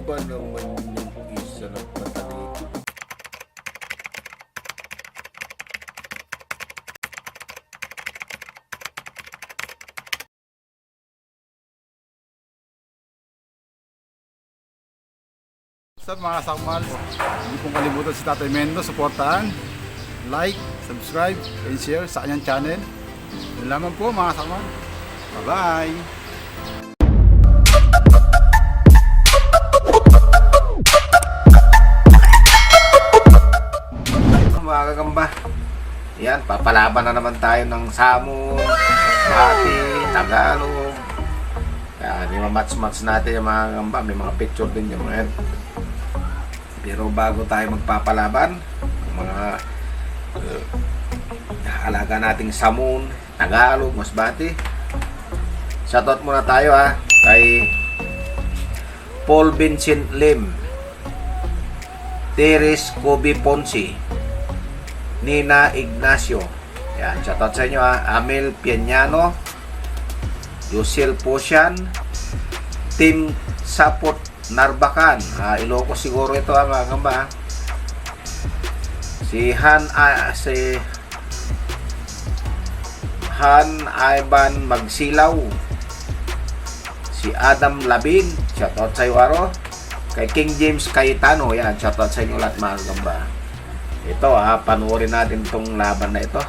ba naman yung isa nagpatalikod? What's up mga sakmal? Hindi pong kalimutan si Tatay Mendo, supportahan, like, subscribe, and share sa kanyang channel. Yun lamang po mga sakmal. Bye-bye! Mga kagamba, yan, papalaban na naman tayo ng Samon, Bati, Tagalog. Yan, yung match-match natin yung mga kagamba, may mga picture din yung mga yan. Pero bago tayo magpapalaban, yung mga alaga nating Samon, Tagalog, Masbate, shoutout muna tayo kay Paul Vincent Lim, Teres Kobe Ponce, Nina Ignacio. Yan, shoutout sa inyo Amel Pianyano, Yusel Posian, Tim Sapot Narbacan, Ilocos siguro ito mga kamba. Si Han Ivan Magsilaw, si Adam Labin, shoutout sa iyo aro. Kay King James Cayetano, yan, shoutout sa inyo lahat mga kamba. Ito panoorin natin tong laban na ito.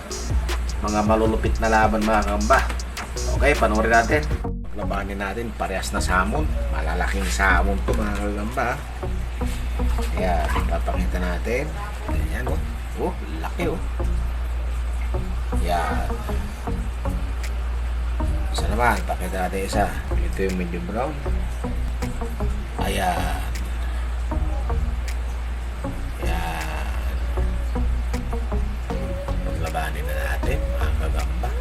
Mga malulupit na laban mga kamba. Okay, panoorin natin. Labanin natin, parehas na Samon. Malalaking Samon to mga kagamba. Ayan, papakita natin. Ayan laki Ayan. Isa naman, pakita natin isa. Ito yung medium brown. Ayan. Labanin na natin mga kagamba.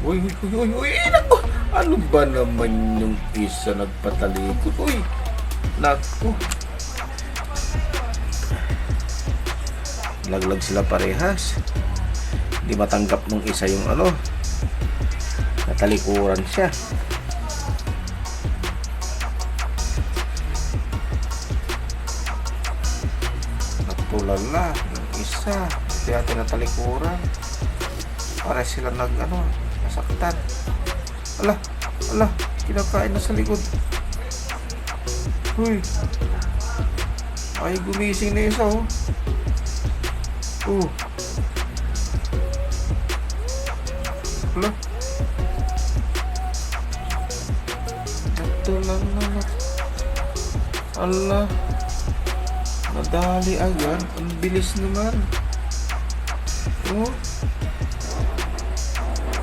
Uy, naku! Ano ba naman yung isa nagpatalikod? Uy, naku! Laglag sila parehas. Hindi matanggap nung isa yung natalikuran siya. Natulala ng isa. Kaya tinatalikuran. Para sila nasaktan. Ala, kinakain na sa likod. Uy. Ay, gumising na isa Ala. Ito lang na. Ala. Madali agad. Ang bilis naman.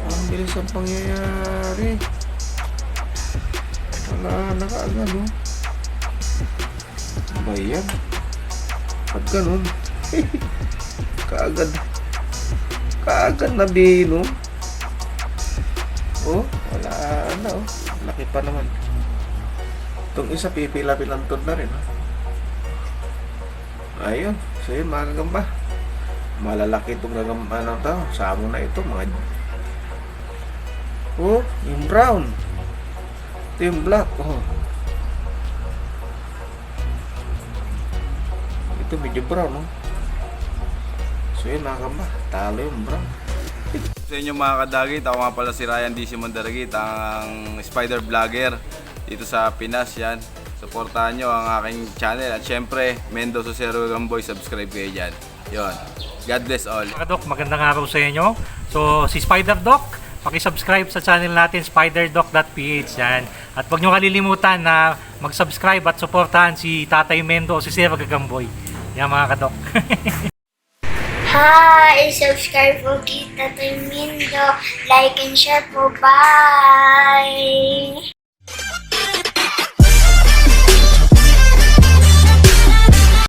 Ang bilis ang pangyayari. Wala na kaagad ba yan? Pag ganun kaagad na bino. Wala na laki pa naman. Itong isa pipila-pilantod na rin Ayun, so yun mga kagamba, malalaki itong Samon na ito mga yung brown, ito yung black ito medyo brown so yun mga kagamba, talo yung brown. Sa inyo mga kadagit, ako nga pala si Ryan DC Mandaragit, ang spider vlogger dito sa Pinas. Yan, supportahan nyo ang aking channel at syempre Mendo Susero Gamboy, subscribe kayo dyan. Yun, God bless all. Mga Doc, magandang araw sa inyo. So si Spider Doc, paki-subscribe sa channel natin, spiderdoc.ph yan. At huwag nyo kalilimutan na mag-subscribe at supportahan si Tatay Mendo, si Sir Gagamboy. Yan mga kadok. Hi! Subscribe po kita Tatay Mendo. Like and share po. Bye!